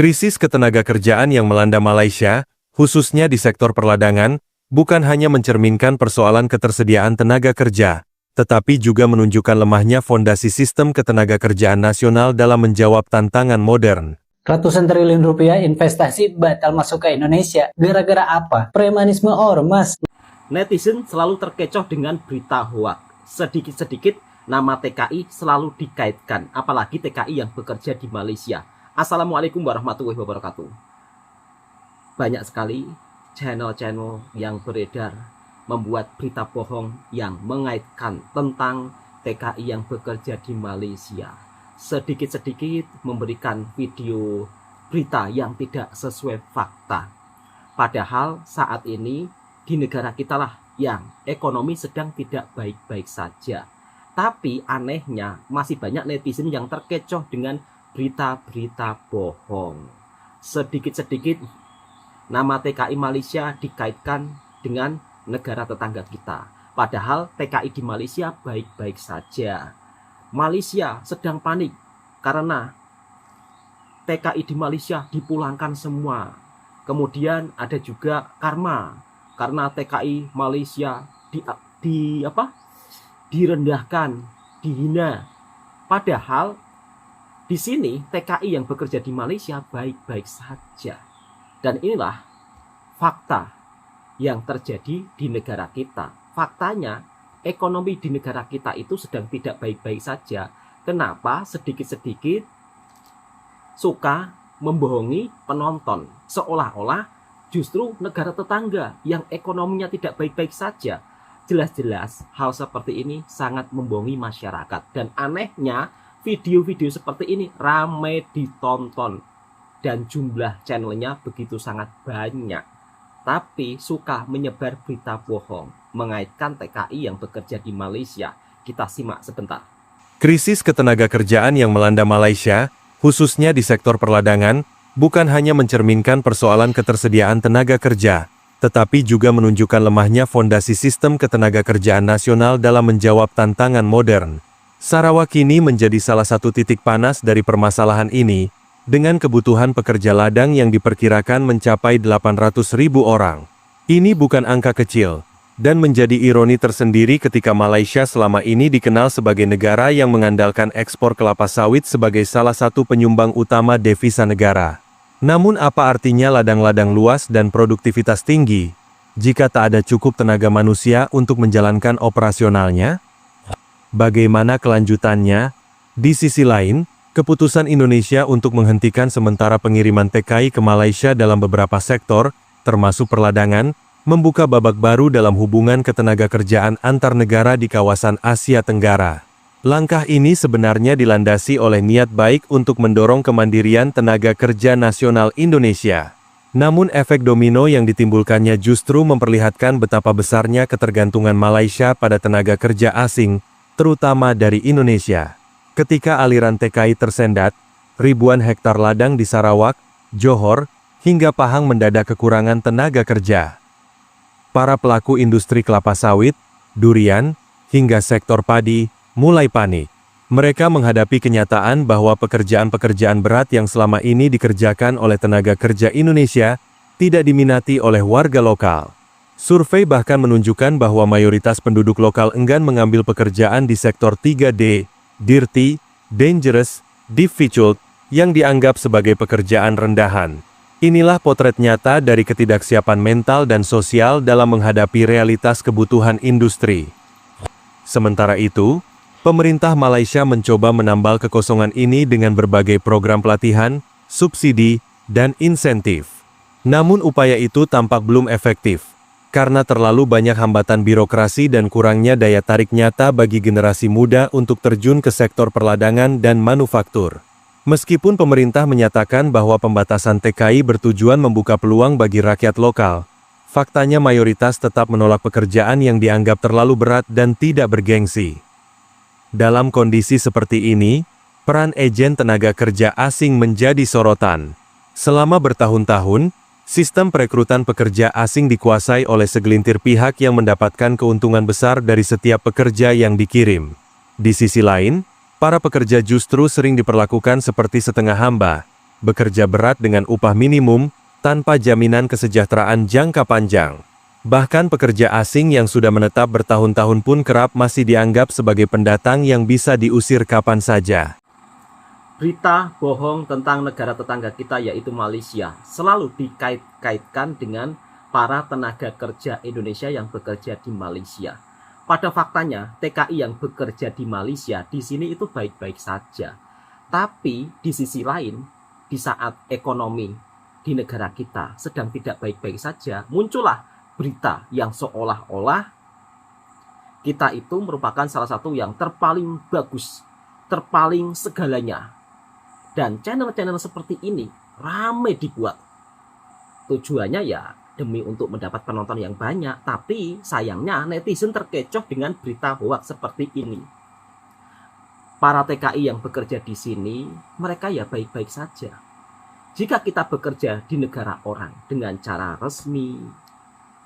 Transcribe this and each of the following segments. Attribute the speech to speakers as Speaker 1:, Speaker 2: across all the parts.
Speaker 1: Krisis ketenagakerjaan yang melanda Malaysia, khususnya di sektor perladangan, bukan hanya mencerminkan persoalan ketersediaan tenaga kerja, tetapi juga menunjukkan lemahnya fondasi sistem ketenagakerjaan nasional dalam menjawab tantangan modern.
Speaker 2: Ratusan triliun rupiah investasi batal masuk ke Indonesia. Gara-gara apa? Premanisme ormas.
Speaker 3: Netizen selalu terkecoh dengan berita hoak. Sedikit-sedikit nama TKI selalu dikaitkan, apalagi TKI yang bekerja di Malaysia. Assalamualaikum warahmatullahi wabarakatuh. Banyak sekali channel-channel yang beredar membuat berita bohong yang mengaitkan tentang TKI yang bekerja di Malaysia. Sedikit-sedikit memberikan video berita yang tidak sesuai fakta. Padahal saat ini di negara kita lah yang ekonomi sedang tidak baik-baik saja. Tapi anehnya masih banyak netizen yang terkecoh dengan berita-berita bohong. Sedikit-sedikit nama TKI Malaysia dikaitkan dengan negara tetangga kita. Padahal TKI di Malaysia baik-baik saja. Malaysia sedang panik karena TKI di Malaysia dipulangkan semua. Kemudian ada juga karma karena TKI Malaysia direndahkan, dihina. Padahal di sini TKI yang bekerja di Malaysia baik-baik saja. Dan inilah fakta yang terjadi di negara kita. Faktanya, ekonomi di negara kita itu sedang tidak baik-baik saja. Kenapa sedikit-sedikit suka membohongi penonton? Seolah-olah justru negara tetangga yang ekonominya tidak baik-baik saja. Jelas-jelas hal seperti ini sangat membohongi masyarakat. Dan anehnya, video-video seperti ini ramai ditonton dan jumlah channelnya begitu sangat banyak. Tapi suka menyebar berita bohong mengaitkan TKI yang bekerja di Malaysia. Kita simak sebentar.
Speaker 1: Krisis ketenagakerjaan yang melanda Malaysia, khususnya di sektor perladangan, bukan hanya mencerminkan persoalan ketersediaan tenaga kerja, tetapi juga menunjukkan lemahnya fondasi sistem ketenagakerjaan nasional dalam menjawab tantangan modern. Sarawak kini menjadi salah satu titik panas dari permasalahan ini, dengan kebutuhan pekerja ladang yang diperkirakan mencapai 800.000 orang. Ini bukan angka kecil, dan menjadi ironi tersendiri ketika Malaysia selama ini dikenal sebagai negara yang mengandalkan ekspor kelapa sawit sebagai salah satu penyumbang utama devisa negara. Namun apa artinya ladang-ladang luas dan produktivitas tinggi, jika tak ada cukup tenaga manusia untuk menjalankan operasionalnya? Bagaimana kelanjutannya? Di sisi lain, keputusan Indonesia untuk menghentikan sementara pengiriman TKI ke Malaysia dalam beberapa sektor, termasuk perladangan, membuka babak baru dalam hubungan ketenagakerjaan antar negara di kawasan Asia Tenggara. Langkah ini sebenarnya dilandasi oleh niat baik untuk mendorong kemandirian tenaga kerja nasional Indonesia. Namun efek domino yang ditimbulkannya justru memperlihatkan betapa besarnya ketergantungan Malaysia pada tenaga kerja asing, terutama dari Indonesia. Ketika aliran TKI tersendat, ribuan hektar ladang di Sarawak, Johor, hingga Pahang mendadak kekurangan tenaga kerja. Para pelaku industri kelapa sawit, durian, hingga sektor padi, mulai panik. Mereka menghadapi kenyataan bahwa pekerjaan-pekerjaan berat yang selama ini dikerjakan oleh tenaga kerja Indonesia, tidak diminati oleh warga lokal. Survei bahkan menunjukkan bahwa mayoritas penduduk lokal enggan mengambil pekerjaan di sektor 3D, dirty, dangerous, difficult, yang dianggap sebagai pekerjaan rendahan. Inilah potret nyata dari ketidaksiapan mental dan sosial dalam menghadapi realitas kebutuhan industri. Sementara itu, pemerintah Malaysia mencoba menambal kekosongan ini dengan berbagai program pelatihan, subsidi, dan insentif. Namun upaya itu tampak belum efektif, karena terlalu banyak hambatan birokrasi dan kurangnya daya tarik nyata bagi generasi muda untuk terjun ke sektor perladangan dan manufaktur. Meskipun pemerintah menyatakan bahwa pembatasan TKI bertujuan membuka peluang bagi rakyat lokal, faktanya mayoritas tetap menolak pekerjaan yang dianggap terlalu berat dan tidak bergengsi. Dalam kondisi seperti ini, peran agen tenaga kerja asing menjadi sorotan. Selama bertahun-tahun, sistem perekrutan pekerja asing dikuasai oleh segelintir pihak yang mendapatkan keuntungan besar dari setiap pekerja yang dikirim. Di sisi lain, para pekerja justru sering diperlakukan seperti setengah hamba, bekerja berat dengan upah minimum, tanpa jaminan kesejahteraan jangka panjang. Bahkan pekerja asing yang sudah menetap bertahun-tahun pun kerap masih dianggap sebagai pendatang yang bisa diusir kapan saja.
Speaker 3: Berita bohong tentang negara tetangga kita yaitu Malaysia selalu dikait-kaitkan dengan para tenaga kerja Indonesia yang bekerja di Malaysia. Pada faktanya, TKI yang bekerja di Malaysia di sini itu baik-baik saja. Tapi di sisi lain, di saat ekonomi di negara kita sedang tidak baik-baik saja, muncullah berita yang seolah-olah kita itu merupakan salah satu yang terpaling bagus, terpaling segalanya. Dan channel-channel seperti ini ramai dibuat. Tujuannya ya demi untuk mendapat penonton yang banyak, tapi sayangnya netizen terkecoh dengan berita hoax seperti ini. Para TKI yang bekerja di sini, mereka ya baik-baik saja. Jika kita bekerja di negara orang dengan cara resmi,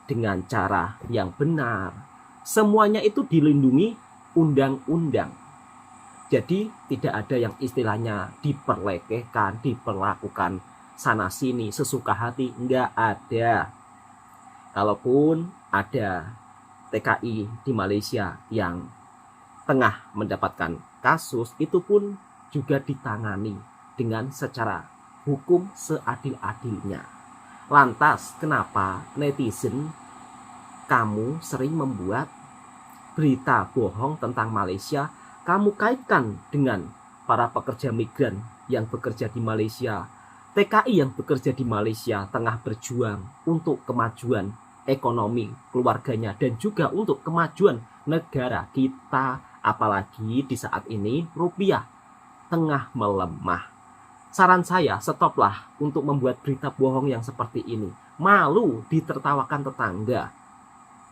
Speaker 3: dengan cara yang benar, semuanya itu dilindungi undang-undang. Jadi tidak ada yang istilahnya diperlekehkan, diperlakukan sana sini sesuka hati, enggak ada. Kalaupun ada TKI di Malaysia yang tengah mendapatkan kasus, itu pun juga ditangani dengan secara hukum seadil-adilnya. Lantas kenapa netizen kamu sering membuat berita bohong tentang Malaysia, kamu kaitkan dengan para pekerja migran yang bekerja di Malaysia, TKI yang bekerja di Malaysia tengah berjuang untuk kemajuan ekonomi keluarganya dan juga untuk kemajuan negara kita, apalagi di saat ini rupiah tengah melemah. Saran saya, stoplah untuk membuat berita bohong yang seperti ini. Malu ditertawakan tetangga,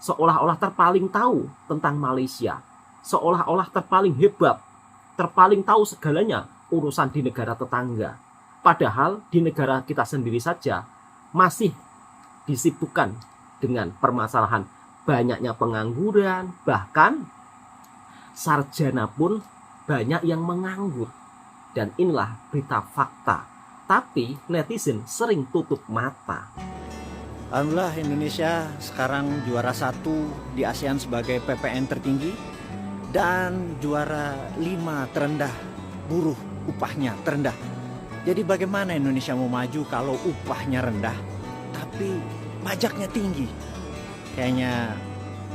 Speaker 3: seolah-olah terpaling tahu tentang Malaysia, seolah-olah terpaling hebat, terpaling tahu segalanya urusan di negara tetangga. Padahal di negara kita sendiri saja masih disibukkan dengan permasalahan banyaknya pengangguran, bahkan sarjana pun banyak yang menganggur. Dan inilah berita fakta. Tapi netizen sering tutup mata.
Speaker 4: Alhamdulillah Indonesia sekarang juara 1 di ASEAN sebagai PPN tertinggi dan juara 5 terendah, buruh upahnya terendah. Jadi bagaimana Indonesia mau maju kalau upahnya rendah tapi pajaknya tinggi? Kayaknya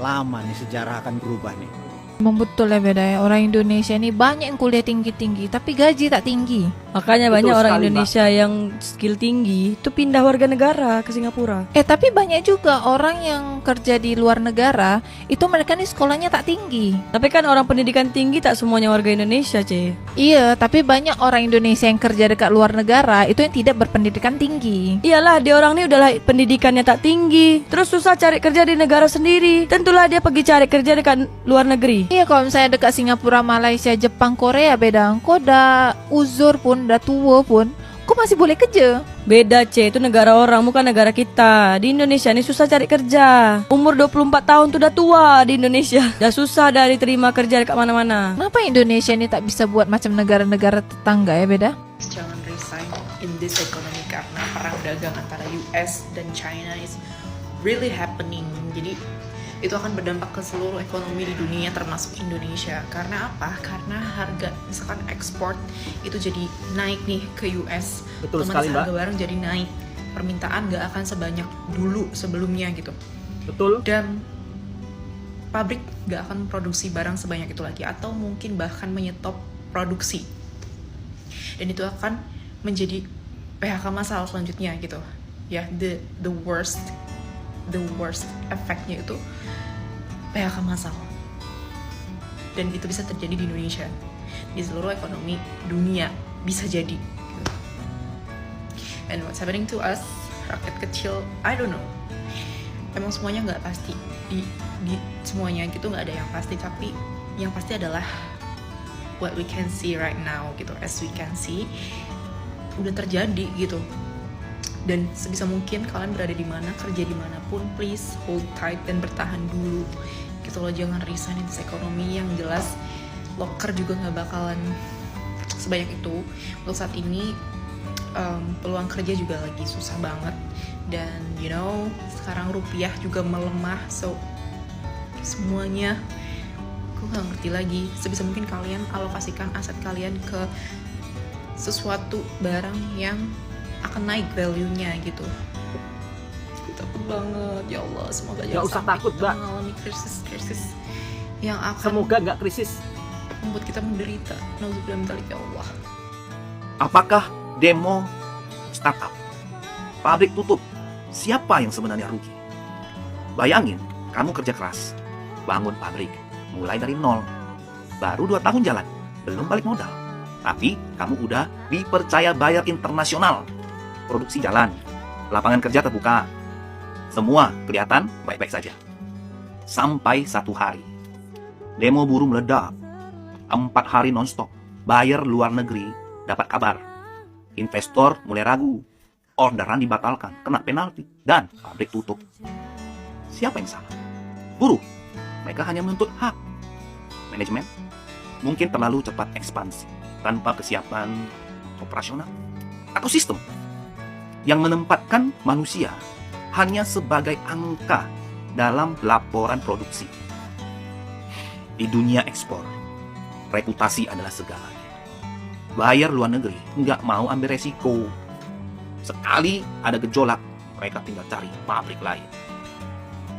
Speaker 4: lama nih sejarah akan berubah nih.
Speaker 5: Memang betul ya beda ya, orang Indonesia ini banyak yang kuliah tinggi-tinggi tapi gaji tak tinggi.
Speaker 6: Makanya
Speaker 3: Betul
Speaker 6: banyak orang
Speaker 3: sekali,
Speaker 6: Indonesia yang skill tinggi itu pindah warga negara ke Singapura.
Speaker 5: Tapi banyak juga orang yang kerja di luar negara itu mereka nih sekolahnya tak tinggi.
Speaker 6: Tapi kan orang pendidikan tinggi tak semuanya warga Indonesia, Ce.
Speaker 5: Iya, tapi banyak orang Indonesia yang kerja dekat luar negara itu yang tidak berpendidikan tinggi.
Speaker 6: Iyalah, dia orang ini udahlah pendidikannya tak tinggi, terus susah cari kerja di negara sendiri. Tentulah dia pergi cari kerja dekat luar negeri.
Speaker 5: Iya, kalau misalnya dekat Singapura, Malaysia, Jepang, Korea beda. Kok dah uzur pun, dah tua pun, kok masih boleh kerja?
Speaker 6: Beda, Ce, itu negara orang, bukan negara kita. Di Indonesia ini susah cari kerja. Umur 24 tahun tuh udah tua di Indonesia. Udah susah dari terima kerja dekat mana-mana.
Speaker 5: Kenapa Indonesia ini tak bisa buat macam negara-negara tetangga ya beda?
Speaker 7: Jangan resign in this economy karena perang dagang antara US dan China is really happening. Jadi itu akan berdampak ke seluruh ekonomi di dunia termasuk Indonesia. Karena apa? Karena harga misalkan ekspor itu jadi naik nih ke US.
Speaker 3: Betul
Speaker 7: Otomatis
Speaker 3: sekali, Mbak.
Speaker 7: harga barang jadi naik. Permintaan nggak akan sebanyak dulu sebelumnya gitu.
Speaker 3: Betul.
Speaker 7: Dan pabrik nggak akan produksi barang sebanyak itu lagi atau mungkin bahkan menyetop produksi. Dan itu akan menjadi PHK massal selanjutnya gitu. Ya, the worst efeknya itu PHK massal. Dan itu bisa terjadi di Indonesia, di seluruh ekonomi dunia bisa jadi. And what's happening to us, rakyat kecil, I don't know. Emang semuanya nggak pasti, di semuanya gitu nggak ada yang pasti, tapi yang pasti adalah what we can see right now gitu. As we can see, udah terjadi gitu. Dan sebisa mungkin kalian berada di mana, kerja di manapun, please hold tight dan bertahan dulu gitu loh. Jangan resign in ekonomi, yang jelas loker juga nggak bakalan sebanyak itu. Untuk saat ini peluang kerja juga lagi susah banget, dan sekarang rupiah juga melemah, so semuanya aku nggak ngerti lagi. Sebisa mungkin kalian alokasikan aset kalian ke sesuatu barang yang akan naik value-nya gitu. Takut banget, ya Allah, semoga
Speaker 3: Nggak
Speaker 7: jangan
Speaker 3: usah
Speaker 7: sampai
Speaker 3: takut,
Speaker 7: kita
Speaker 3: Mbak.
Speaker 7: mengalami krisis yang akan
Speaker 3: Semoga nggak krisis.
Speaker 7: membuat kita menderita. Nauzubillah min dzalik, ya Allah.
Speaker 8: Apakah demo startup? Pabrik tutup. Siapa yang sebenarnya rugi? Bayangin, kamu kerja keras, bangun pabrik, mulai dari nol. Baru 2 tahun jalan, belum balik modal. Tapi kamu udah dipercaya bayar internasional. Produksi jalan, lapangan kerja terbuka. Semua kelihatan baik-baik saja. Sampai satu hari, demo buruh meledak. 4 hari nonstop, buyer luar negeri dapat kabar. Investor mulai ragu, orderan dibatalkan, kena penalti, dan pabrik tutup. Siapa yang salah? Buruh. Mereka hanya menuntut hak. Manajemen mungkin terlalu cepat ekspansi tanpa kesiapan operasional. Atau sistem yang menempatkan manusia hanya sebagai angka dalam laporan produksi. Di dunia ekspor, reputasi adalah segalanya. Buyer luar negeri nggak mau ambil resiko. Sekali ada gejolak, mereka tinggal cari pabrik lain.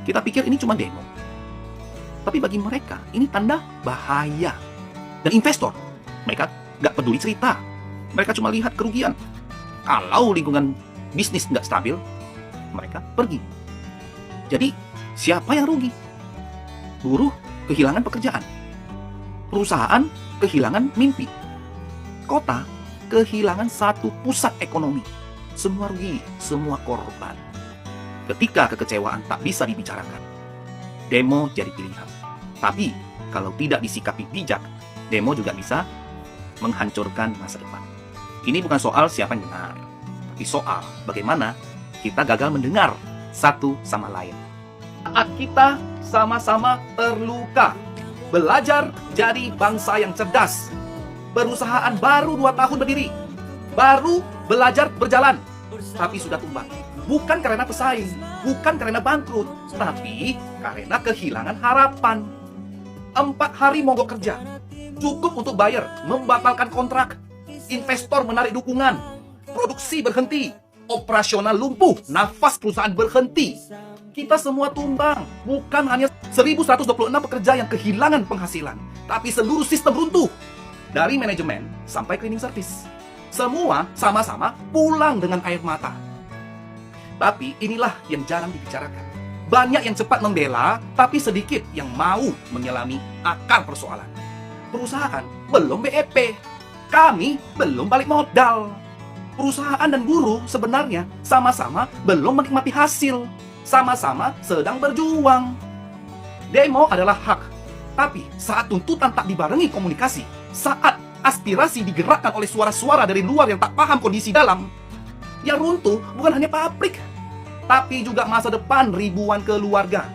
Speaker 8: Kita pikir ini cuma demo. Tapi bagi mereka, ini tanda bahaya. Dan investor, mereka nggak peduli cerita. Mereka cuma lihat kerugian. Kalau lingkungan bisnis nggak stabil, mereka pergi. Jadi, siapa yang rugi? Buruh kehilangan pekerjaan. Perusahaan kehilangan mimpi. Kota kehilangan satu pusat ekonomi. Semua rugi, semua korban. Ketika kekecewaan tak bisa dibicarakan, demo jadi pilihan. Tapi, kalau tidak disikapi bijak, demo juga bisa menghancurkan masa depan. Ini bukan soal siapa yang benar, tapi soal bagaimana kita gagal mendengar satu sama lain. Saat kita sama-sama terluka, belajar jadi bangsa yang cerdas. Perusahaan baru 2 tahun berdiri, baru belajar berjalan, tapi sudah tumbang. Bukan karena pesaing, bukan karena bangkrut, tapi karena kehilangan harapan. 4 hari mogok kerja, cukup untuk buyer membatalkan kontrak, investor menarik dukungan, produksi berhenti, operasional lumpuh, nafas perusahaan berhenti. Kita semua tumbang, bukan hanya 1.126 pekerja yang kehilangan penghasilan, tapi seluruh sistem runtuh. Dari manajemen sampai cleaning service, semua sama-sama pulang dengan air mata. Tapi inilah yang jarang dibicarakan. Banyak yang cepat membela, tapi sedikit yang mau menyelami akar persoalan. Perusahaan belum BEP, kami belum balik modal. Perusahaan dan buruh sebenarnya sama-sama belum menikmati hasil, sama-sama sedang berjuang. Demo adalah hak, tapi saat tuntutan tak dibarengi komunikasi, saat aspirasi digerakkan oleh suara-suara dari luar yang tak paham kondisi dalam, yang runtuh bukan hanya pabrik, tapi juga masa depan ribuan keluarga.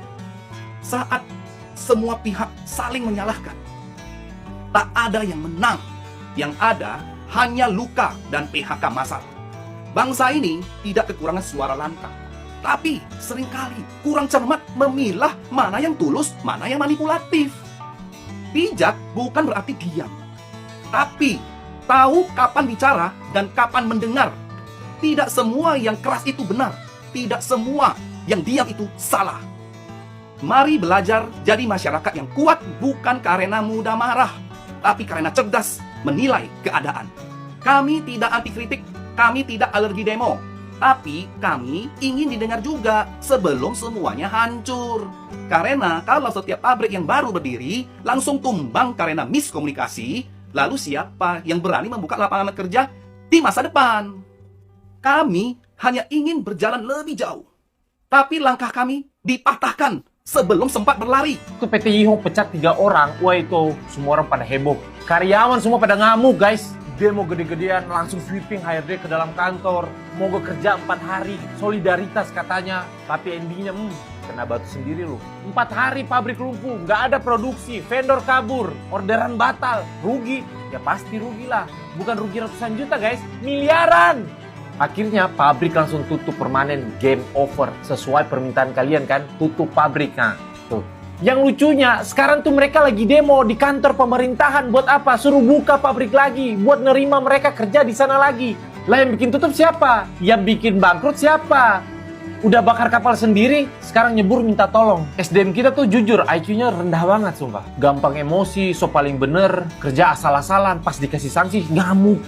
Speaker 8: Saat semua pihak saling menyalahkan, tak ada yang menang. Yang ada hanya luka dan PHK massal. Bangsa ini tidak kekurangan suara lantang, tapi seringkali kurang cermat memilah mana yang tulus, mana yang manipulatif. Bijak bukan berarti diam, tapi tahu kapan bicara dan kapan mendengar. Tidak semua yang keras itu benar, tidak semua yang diam itu salah. Mari belajar jadi masyarakat yang kuat, bukan karena mudah marah, tapi karena cerdas menilai keadaan. Kami tidak anti kritik, kami tidak alergi demo, tapi kami ingin didengar juga sebelum semuanya hancur. Karena kalau setiap pabrik yang baru berdiri langsung tumbang karena miskomunikasi, lalu siapa yang berani membuka lapangan kerja di masa depan? Kami hanya ingin berjalan lebih jauh, tapi langkah kami dipatahkan sebelum sempat berlari.
Speaker 9: Itu PT Ihong pecat 3 orang, wah itu semua orang pada heboh. Karyawan semua pada ngamuk guys. Demo gede-gedean, langsung sweeping HRD ke dalam kantor. Mogok kerja 4 hari, solidaritas katanya. Tapi endingnya, kena batu sendiri loh. 4 hari pabrik lumpuh, nggak ada produksi, vendor kabur, orderan batal. Rugi, ya pasti rugi lah. Bukan rugi ratusan juta guys, miliaran. Akhirnya pabrik langsung tutup permanen, game over. Sesuai permintaan kalian kan, tutup pabrik. Nah, tuh. Yang lucunya, sekarang tuh mereka lagi demo di kantor pemerintahan. Buat apa? Suruh buka pabrik lagi, buat nerima mereka kerja di sana lagi. Lah yang bikin tutup siapa? Yang bikin bangkrut siapa? Udah bakar kapal sendiri, sekarang nyebur minta tolong. SDM kita tuh jujur, IQ-nya rendah banget sumpah. Gampang emosi, so paling bener, kerja asal-asalan, pas dikasih sanksi, ngamuk.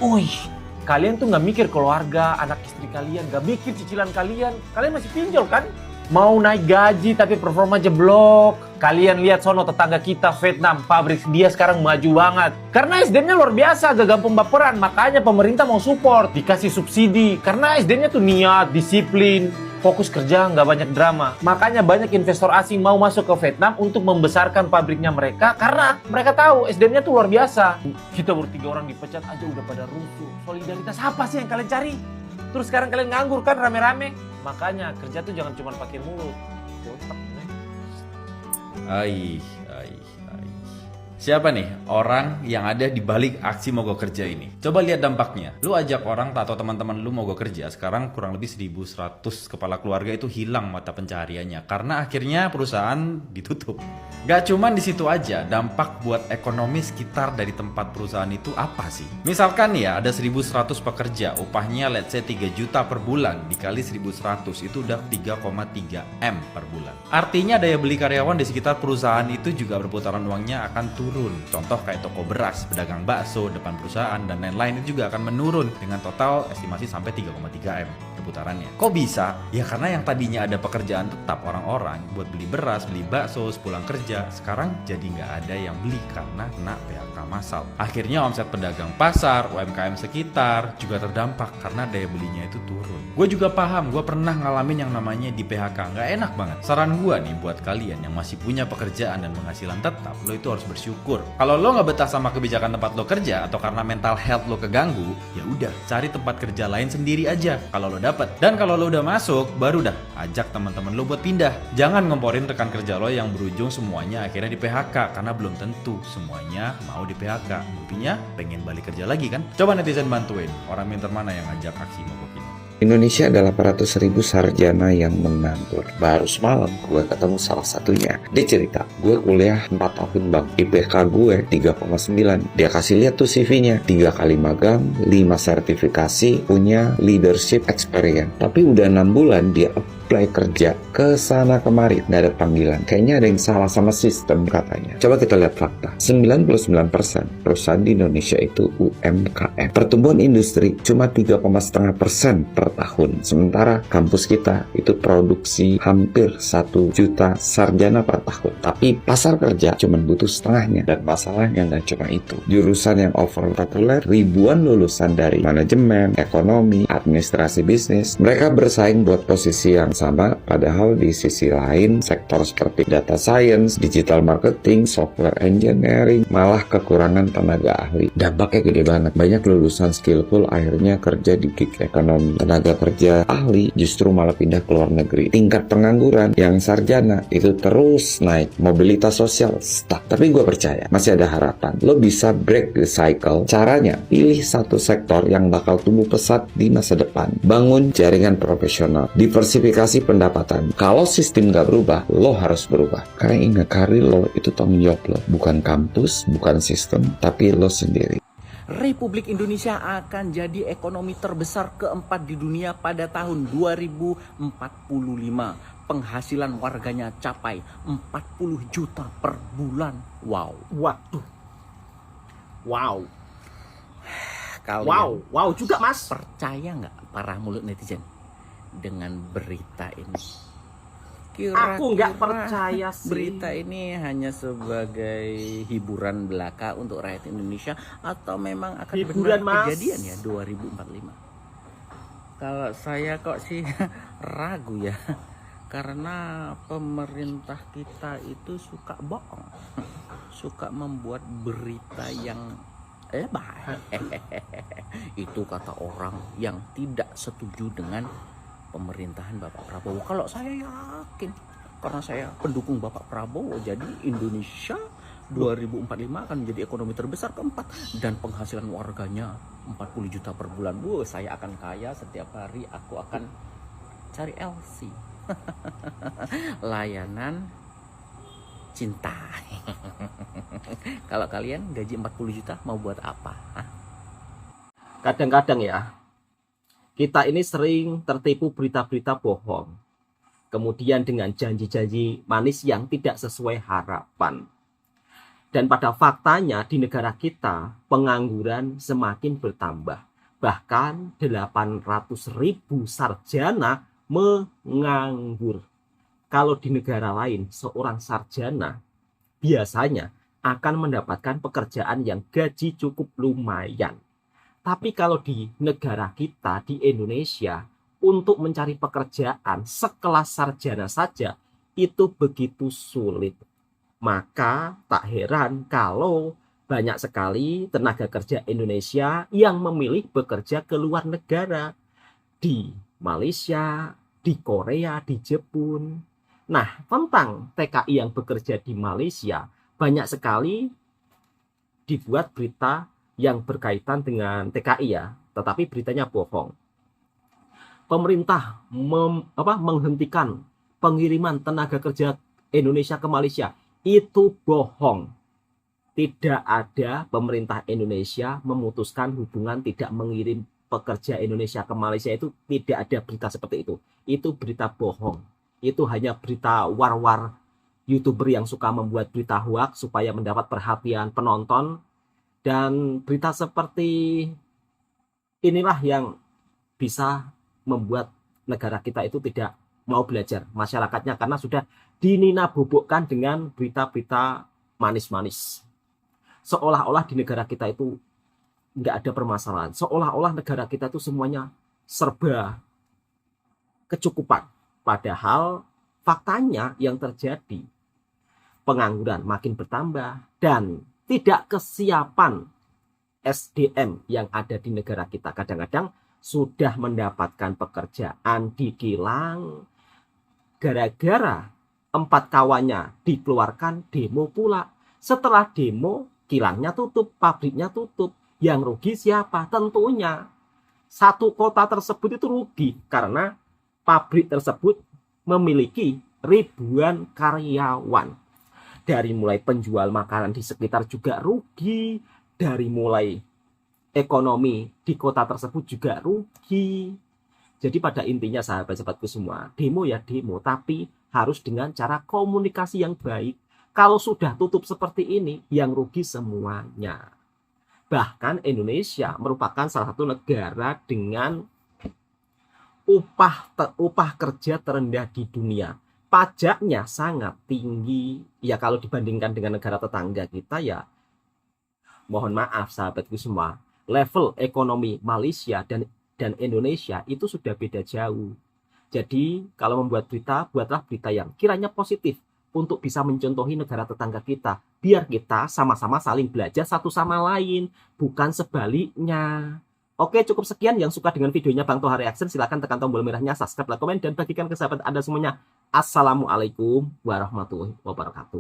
Speaker 9: Kalian tuh nggak mikir keluarga, anak istri kalian, nggak mikir cicilan kalian. Kalian masih pinjol kan? Mau naik gaji tapi performa jeblok. Kalian lihat sono tetangga kita Vietnam, pabrik dia sekarang maju banget. Karena SDM-nya luar biasa, gak gampang baperan. Makanya pemerintah mau support, dikasih subsidi. Karena SDM-nya tuh niat, disiplin, fokus kerja, nggak banyak drama. Makanya banyak investor asing mau masuk ke Vietnam untuk membesarkan pabriknya mereka. Karena mereka tahu SDM-nya tuh luar biasa. Kita baru 3 orang dipecat aja udah pada rusuh. Solidaritas apa sih yang kalian cari? Terus sekarang kalian nganggur kan rame-rame? Makanya kerja tuh jangan cuma pakai mulut.
Speaker 10: Siapa nih orang yang ada di balik aksi mogok kerja ini? Coba lihat dampaknya. Lu ajak orang atau teman-teman lu mogok kerja, sekarang kurang lebih 1.100 kepala keluarga itu hilang mata pencahariannya karena akhirnya perusahaan ditutup. Gak cuman di situ aja, dampak buat ekonomi sekitar dari tempat perusahaan itu apa sih? Misalkan ya ada 1.100 pekerja, upahnya let's say 3 juta per bulan dikali 1.100 itu udah 3,3 M per bulan. Artinya daya beli karyawan di sekitar perusahaan itu juga perputaran uangnya akan turun. Contoh kayak toko beras, pedagang bakso depan perusahaan dan lain-lain itu juga akan menurun dengan total estimasi sampai 3,3 M perputarannya. Kok bisa? Ya karena yang tadinya ada pekerjaan tetap orang-orang buat beli beras, beli bakso, sepulang kerja, sekarang jadi nggak ada yang beli karena kena PHK massal. Akhirnya omset pedagang pasar, UMKM sekitar juga terdampak karena daya belinya itu turun. Gue juga paham, gue pernah ngalamin yang namanya di PHK, nggak enak banget. Saran gue nih buat kalian yang masih punya pekerjaan dan penghasilan tetap, lo itu harus bersyukur. Kalau lo nggak betah sama kebijakan tempat lo kerja atau karena mental health lo keganggu, ya udah cari tempat kerja lain sendiri aja kalau lo dapet. Dan kalau lo udah masuk, baru dah ajak teman-teman lo buat pindah. Jangan ngomporin rekan kerja lo yang berujung semuanya akhirnya di PHK karena belum tentu semuanya mau di PHK. Buktinya pengen balik kerja lagi kan? Coba netizen bantuin orang pintar mana yang ngajak aksi mogok ini.
Speaker 11: Indonesia ada 800.000 sarjana yang menganggur. Baru semalam gue ketemu salah satunya. Dia cerita, gue kuliah 4 tahun bang, IPK gue 3,9. Dia kasih lihat tuh CV-nya, 3 kali magang, 5 sertifikasi, punya leadership experience. Tapi udah 6 bulan dia apply kerja ke sana kemari, nggak ada panggilan. Kayaknya ada yang salah sama sistem katanya. Coba kita lihat fakta. 99% perusahaan di Indonesia itu UMKM. Pertumbuhan industri cuma 3,5% per tahun. Sementara kampus kita itu produksi hampir 1 juta sarjana per tahun. Tapi pasar kerja cuma butuh setengahnya. Dan masalahnya nggak cuma itu. Jurusan yang over populer, ribuan lulusan dari manajemen, ekonomi, administrasi bisnis. Mereka bersaing buat posisi yang sama, padahal di sisi lain sektor seperti data science, digital marketing, software engineering malah kekurangan tenaga ahli. Dampaknya gede banget. Banyak lulusan skillful akhirnya kerja di gig ekonomi. Tenaga kerja ahli justru malah pindah ke luar negeri. Tingkat pengangguran yang sarjana itu terus naik. Mobilitas sosial stuck. Tapi gue percaya masih ada harapan. Lo bisa break the cycle. Caranya pilih satu sektor yang bakal tumbuh pesat di masa depan. Bangun jaringan profesional. Diversifikasi pendapatan. Kalau sistem nggak berubah, lo harus berubah. Karena ingat, karir lo itu tanggung jawab lo. Bukan kampus, bukan sistem, tapi lo sendiri.
Speaker 12: Republik Indonesia akan jadi ekonomi terbesar keempat di dunia pada tahun 2045. Penghasilan warganya capai 40 juta per bulan. Wow.
Speaker 3: Waduh. Wow.
Speaker 12: Kalian
Speaker 3: Wow juga mas.
Speaker 12: percaya nggak para mulut netizen dengan berita ini?
Speaker 3: Aku nggak percaya sih.
Speaker 12: Berita ini hanya sebagai hiburan belaka untuk rakyat Indonesia atau memang akan
Speaker 3: Hiburan,
Speaker 12: benar
Speaker 3: Mas.
Speaker 12: kejadian ya 2045? Kalau saya kok sih ragu ya, karena pemerintah kita itu suka bohong, suka membuat berita yang baik. Itu kata orang yang tidak setuju dengan pemerintahan Bapak Prabowo. Kalau saya yakin, karena saya pendukung Bapak Prabowo, jadi Indonesia 2045 akan menjadi ekonomi terbesar keempat dan penghasilan warganya 40 juta per bulan. Saya akan kaya, setiap hari aku akan cari LC. Layanan cinta. Kalau kalian gaji 40 juta mau buat apa? Hah?
Speaker 3: Kadang-kadang ya, kita ini sering tertipu berita-berita bohong. Kemudian dengan janji-janji manis yang tidak sesuai harapan. Dan pada faktanya di negara kita, pengangguran semakin bertambah. Bahkan 800.000 sarjana menganggur. Kalau di negara lain, seorang sarjana biasanya akan mendapatkan pekerjaan yang gaji cukup lumayan. Tapi kalau di negara kita, di Indonesia, untuk mencari pekerjaan sekelas sarjana saja, itu begitu sulit. Maka tak heran kalau banyak sekali tenaga kerja Indonesia yang memilih bekerja ke luar negara. Di Malaysia, di Korea, di Jepun. Nah, tentang TKI yang bekerja di Malaysia, banyak sekali dibuat berita yang berkaitan dengan TKI ya, tetapi beritanya bohong. Pemerintah menghentikan pengiriman tenaga kerja Indonesia ke Malaysia. Itu bohong. Tidak ada pemerintah Indonesia memutuskan hubungan tidak mengirim pekerja Indonesia ke Malaysia. Itu tidak ada berita seperti itu. Itu berita bohong. Itu hanya berita war-war YouTuber yang suka membuat berita hoax supaya mendapat perhatian penonton. Dan berita seperti inilah yang bisa membuat negara kita itu tidak mau belajar masyarakatnya, karena sudah dininabobokkan dengan berita-berita manis-manis. Seolah-olah di negara kita itu nggak ada permasalahan. Seolah-olah negara kita itu semuanya serba kecukupan. Padahal faktanya yang terjadi, pengangguran makin bertambah dan tidak kesiapan SDM yang ada di negara kita. Kadang-kadang sudah mendapatkan pekerjaan dikilang gara-gara 4 kawannya dikeluarkan demo pula. Setelah demo, kilangnya tutup, pabriknya tutup. Yang rugi siapa? Tentunya satu kota tersebut itu rugi karena pabrik tersebut memiliki ribuan karyawan. Dari mulai penjual makanan di sekitar juga rugi, dari mulai ekonomi di kota tersebut juga rugi. Jadi pada intinya sahabat-sahabatku semua, demo ya demo, tapi harus dengan cara komunikasi yang baik. Kalau sudah tutup seperti ini, yang rugi semuanya. Bahkan Indonesia merupakan salah satu negara dengan upah kerja terendah di dunia. Pajaknya sangat tinggi. Ya kalau dibandingkan dengan negara tetangga kita ya, mohon maaf sahabatku semua, level ekonomi Malaysia dan Indonesia itu sudah beda jauh. Jadi kalau membuat berita, buatlah berita yang kiranya positif untuk bisa mencontohi negara tetangga kita. Biar kita sama-sama saling belajar satu sama lain, bukan sebaliknya. Oke, cukup sekian. Yang suka dengan videonya Bang Toha Reaction, silahkan tekan tombol merahnya, subscribe, like, komen, dan bagikan ke sahabat Anda semuanya. Assalamualaikum warahmatullahi wabarakatuh.